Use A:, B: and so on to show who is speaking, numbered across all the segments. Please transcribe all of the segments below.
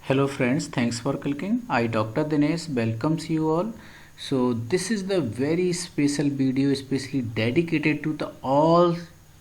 A: Hello friends, thanks for clicking. I Dr. Dinesh welcomes you all. So this is the very special video especially dedicated to the all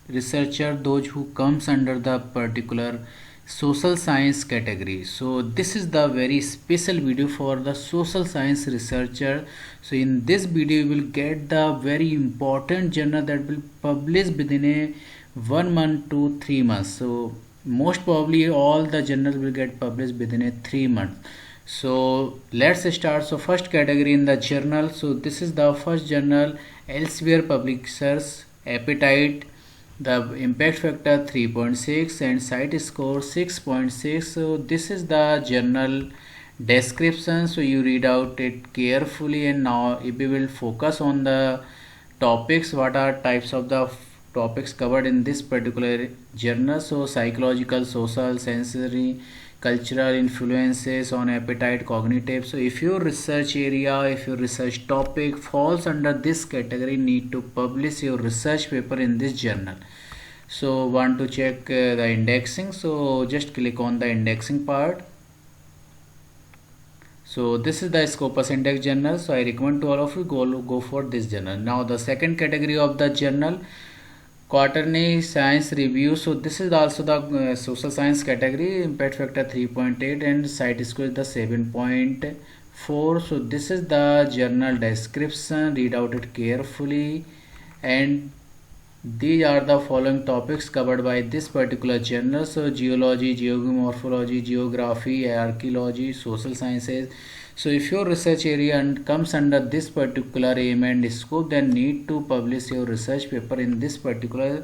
A: researcher those who comes under the particular social science category. So this is the very special video for the social science researcher. So in this video you will get the very important journal that will publish within a 1 month to 3 months. So most probably all the journals will get published within a 3 months. So let's start. So first category in the journal, so this is the first journal, Elsewhere Publishers, Appetite, the impact factor 3.6 and site score 6.6. So this is the journal description, so you read out it carefully. And now if we will focus on the topics, what are types of the topics covered in this particular journal. So psychological, social, sensory, cultural influences on appetite, cognitive. So if your research area, if your research topic falls under this category, need to publish your research paper in this journal. So want to check the indexing, so just click on the indexing part. So this is the Scopus index journal, so I recommend to all of you go for this journal. Now the second category of the journal, Quaternary Science Review. So this is also the social science category, impact factor 3.8 and site score is the 7.4. So this is the journal description, read out it carefully. And these are the following topics covered by this particular journal. So geology, geomorphology, geography, archaeology, social sciences. So if your research area comes under this particular aim and scope, then need to publish your research paper in this particular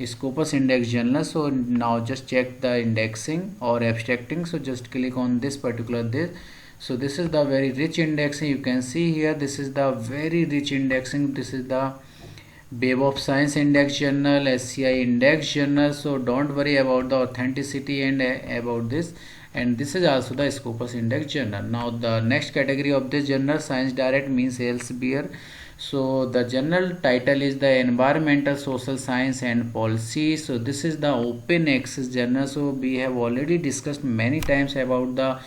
A: Scopus index journal. So now just check the indexing or abstracting. So just click on this particular this. So this is the very rich indexing. You can see here, this is the very rich indexing. This is the Web of Science Index Journal, SCI Index Journal. So don't worry about the authenticity and about this. And this is also the Scopus Index Journal. Now the next category of this journal, Science Direct, means Elsevier. So the journal title is the Environmental, Social Science and Policy. So this is the open access journal. So we have already discussed many times about the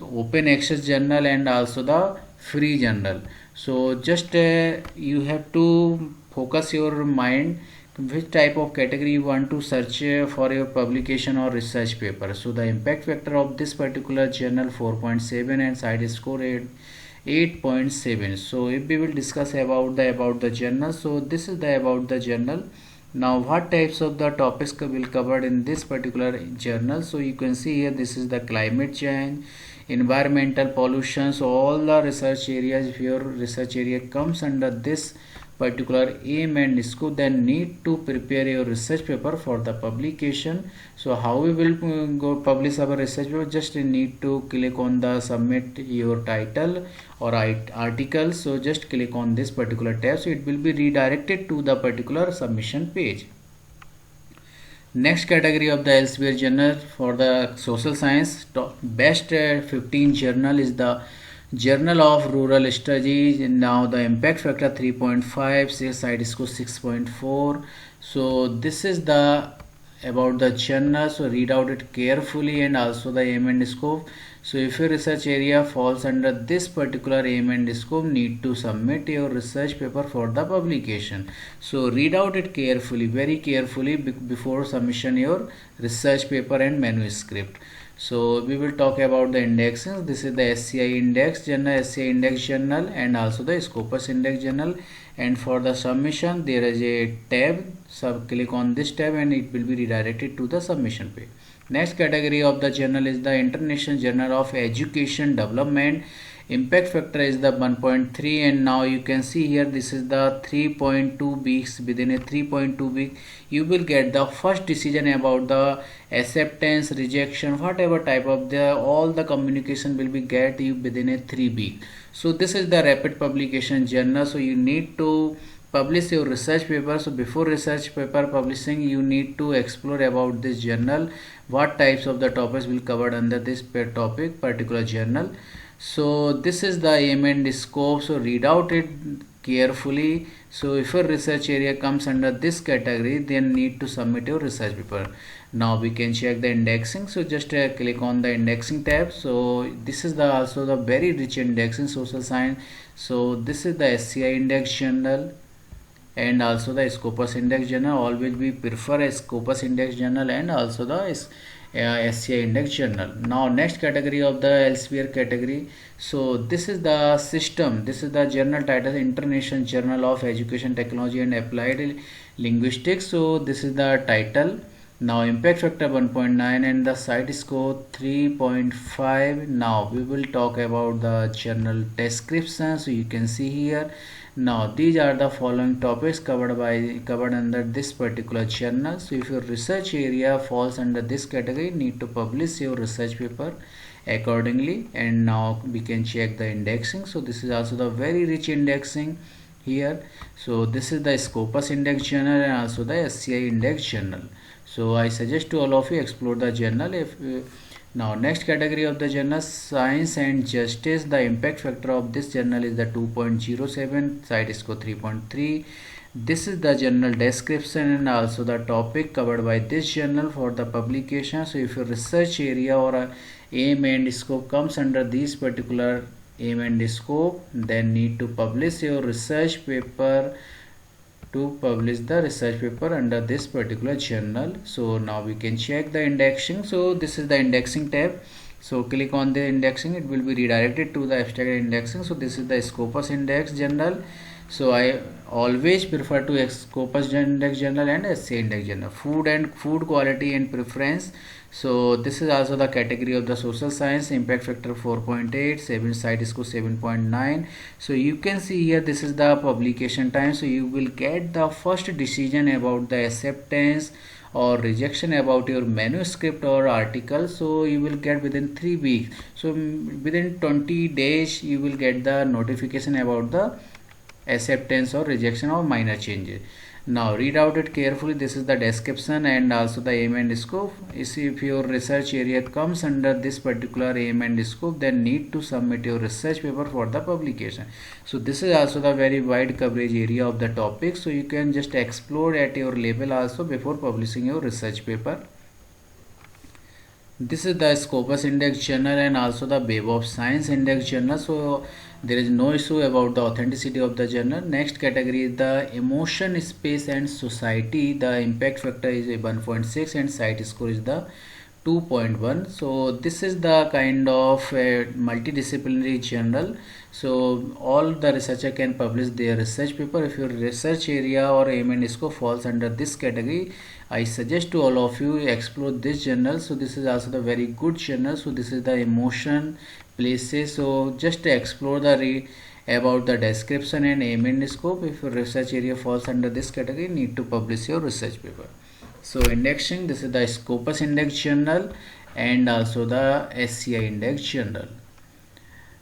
A: open access journal and also the free journal. So just you have to focus your mind which type of category you want to search for your publication or research paper. So the impact factor of this particular journal 4.7 and site score 8.7. So if we will discuss about the journal, so this is the about the journal. Now what types of the topics will covered in this particular journal. So you can see here, this is the climate change, environmental pollution. So all the research areas, if your research area comes under this particular aim and scope, then need to prepare your research paper for the publication. So how we will go publish our research paper, just need to click on the submit your title or article. So just click on this particular tab, so it will be redirected to the particular submission page. Next category of the Elsewhere journal for the social science, best 15 journal is the Journal of Rural Strategy. Now the impact factor 3.5, site score 6.4. So this is the about the journal. So read out it carefully and also the aim and scope. So if your research area falls under this particular aim and scope, need to submit your research paper for the publication. So read out it carefully, very carefully before submission your research paper and manuscript. So we will talk about the indexing. This is the SCI index journal, SCI index journal and also the Scopus index journal. And for the submission there is a tab, so click on this tab and it will be redirected to the submission page. Next category of the journal is the International Journal of Education Development. Impact factor is the 1.3 and now you can see here, this is the 3.2 weeks. Within a 3.2 week you will get the first decision about the acceptance, rejection, whatever type of the all the communication will be get you within a 3 week. So this is the rapid publication journal. So you need to publish your research paper. So before research paper publishing, you need to explore about this journal, what types of the topics will covered under this particular journal. So this is the aim and scope. So read out it carefully. So if your research area comes under this category, then need to submit your research paper. Now we can check the indexing. So just click on the indexing tab. So this is the also the very rich index in social science. So this is the SCI index journal and also the Scopus index journal. Always we prefer a Scopus index journal and also the SCI index journal. Now next category of the elsewhere category. So this is the system. This is the journal title International Journal of Education Technology and Applied Linguistics. So this is the title. Now impact factor 1.9 and the site score 3.5. Now we will talk about the journal description. So you can see here. Now these are the following topics covered under this particular journal. So if your research area falls under this category, need to publish your research paper accordingly. And now we can check the indexing. So this is also the very rich indexing here. So this is the Scopus index journal and also the SCI index journal. So I suggest to all of you explore the journal. Now next category of the journal, Science and Justice. The impact factor of this journal is the 2.07, site score 3.3. This is the journal description and also the topic covered by this journal for the publication. So if your research area or aim and scope comes under these particular aim and scope, then need to publish your research paper under this particular journal. So now we can check the indexing. So this is the indexing tab. So click on the indexing, it will be redirected to the abstract indexing. So this is the Scopus index journal. So I always prefer to Scopus index journal and SCI index journal. Food quality and preference. So this is also the category of the social science, impact factor 4.8, 7 site score 7.9. So you can see here this is the publication time. So you will get the first decision about the acceptance or rejection about your manuscript or article. So you will get within 3 weeks. So within 20 days you will get the notification about the acceptance or rejection or minor changes. Now read out it carefully. This is the description and also the aim and scope. If your research area comes under this particular aim and scope, then need to submit your research paper for the publication. So this is also the very wide coverage area of the topic. So you can just explore at your level also before publishing your research paper. This is the Scopus index journal and also the Web of Science index journal. So there is no issue about the authenticity of the journal. Next category is the emotion, space and society. The impact factor is 1.6 and site score is the 2.1. So this is the kind of multidisciplinary journal. So all the researcher can publish their research paper. If your research area or aim and scope falls under this category, I suggest to all of you explore this journal. So this is also the very good journal. So this is the emotion, places. So just explore about the description and aim and scope. If your research area falls under this category, need to publish your research paper. So indexing, this is the Scopus index journal and also the SCI index journal.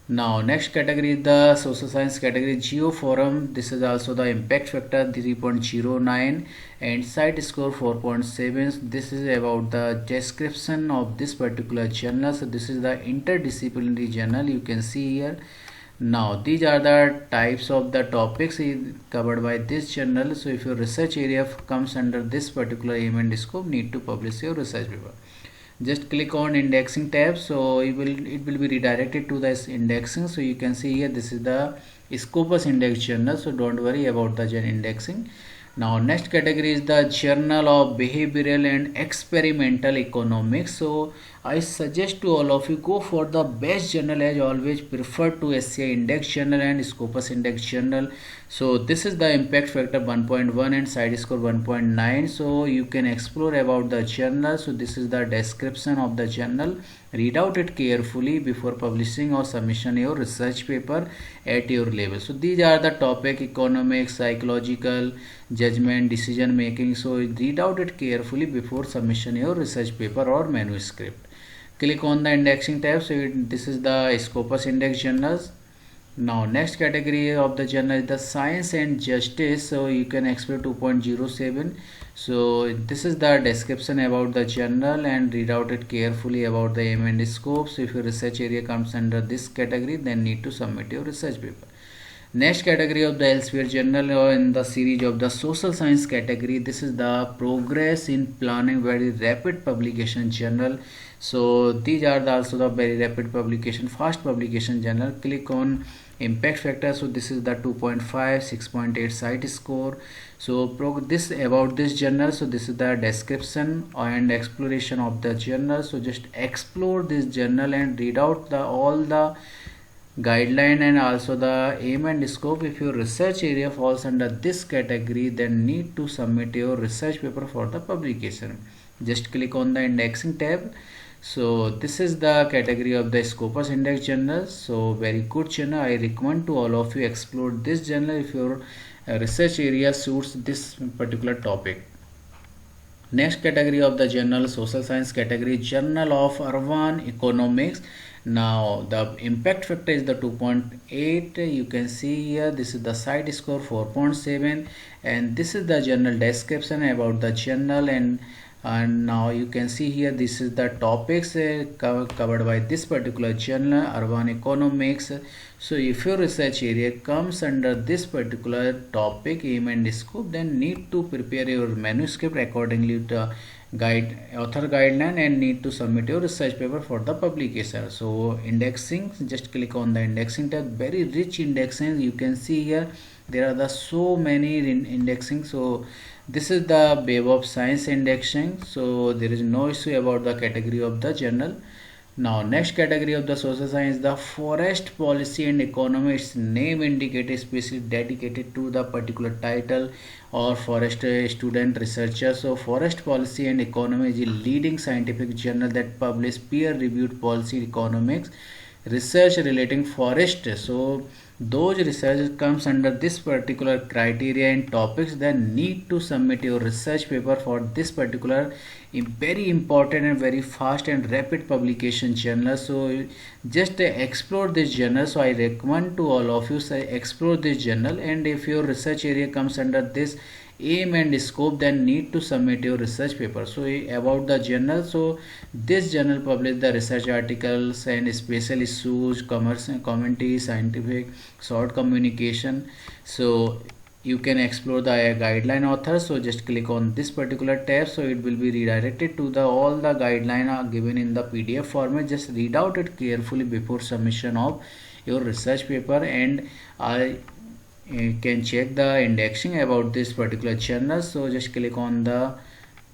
A: Now next category is the social science category, Geo Forum. This is also the impact factor 3.09 and site score 4.7. This is about the description of this particular journal. So this is the interdisciplinary journal, you can see here. Now these are the types of the topics covered by this journal. So if your research area comes under this particular aim and scope, need to publish your research paper. Just click on indexing tab. So it will be redirected to this indexing. So you can see here this is the Scopus index journal. So don't worry about the indexing. Now next category is the Journal of Behavioral and Experimental Economics. So I suggest to all of you go for the best journal, as always prefer to SCI index journal and Scopus index journal. So this is the impact factor 1.1 and site score 1.9. So you can explore about the journal. So this is the description of the journal. Read out it carefully before publishing or submission your research paper at your level. So these are the topic: economics, psychological, judgment, decision making. So read out it carefully before submission your research paper or manuscript. Click on the indexing tab. So this is the Scopus index journals. Now next category of the journal is the Science and Justice. So you can explore 2.07. So this is the description about the journal and read out it carefully about the aim and scope. So if your research area comes under this category, then need to submit your research paper. Next category of the elsewhere journal or in the series of the social science category, this is the progress in planning very rapid publication journal. So these are also the very rapid publication, fast publication journal. Click on impact factor. So this is the 2.5, 6.8 site score. So this about this journal. So this is the description and exploration of the journal. So just explore this journal and read out the all the guideline and also the aim and scope. If your research area falls under this category, then need to submit your research paper for the publication. Just click on the indexing tab. So this is the category of the Scopus index journal. So very good journal. I recommend to all of you explore this journal if your research area suits this particular topic. Next category of the journal, social science category, Journal of Urban Economics. Now the impact factor is the 2.8. You can see here this is the site score 4.7, and this is the journal description about the journal. And now you can see here this is the topics covered by this particular journal, urban economics. So if your research area comes under this particular topic, aim and scope, then need to prepare your manuscript accordingly to author guideline and need to submit your research paper for the publication. So indexing, just click on the indexing tab. Very rich indexing. You can see here there are the so many indexing. So this is the Web of Science indexing. So there is no issue about the category of the journal. Now next category of the social science, the forest policy and economy. Its name indicates especially dedicated to the particular title or forest student researcher. So forest policy and economy is a leading scientific journal that publishes peer-reviewed policy economics research relating forest. So those research comes under this particular criteria and topics, then need to submit your research paper for this particular very important and very fast and rapid publication journal. So just explore this journal. So I recommend to all of you explore this journal, and if your research area comes under this aim and scope, then need to submit your research paper. So about the journal, so this journal publish the research articles and special issues, commerce, commentary, scientific, short communication. So you can explore the guideline author. So just click on this particular tab. So it will be redirected to the all the guideline are given in the PDF format. Just read out it carefully before submission of your research paper, and you can check the indexing about this particular journal. So just click on the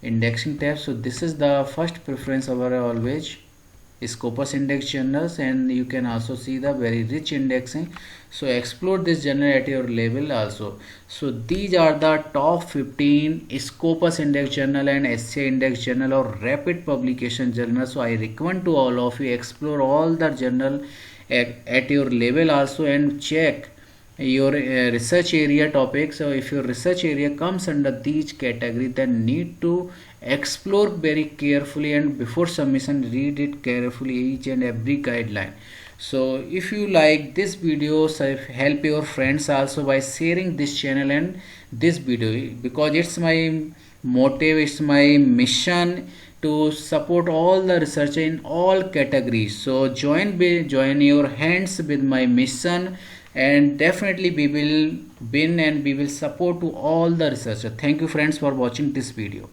A: indexing tab. So this is the first preference over always Scopus index journals, and you can also see the very rich indexing. So explore this journal at your level also. So these are the top 15 Scopus index journal and SCI index journal or rapid publication journal. So I recommend to all of you explore all the journal at your level also, and check your research area topic. So if your research area comes under these category, then need to explore very carefully, and before submission read it carefully each and every guideline. So if you like this video, so help your friends also by sharing this channel and this video, because it's my motive, it's my mission to support all the research in all categories. So join your hands with my mission, and definitely we will win and we will support to all the researchers. Thank you friends for watching this video.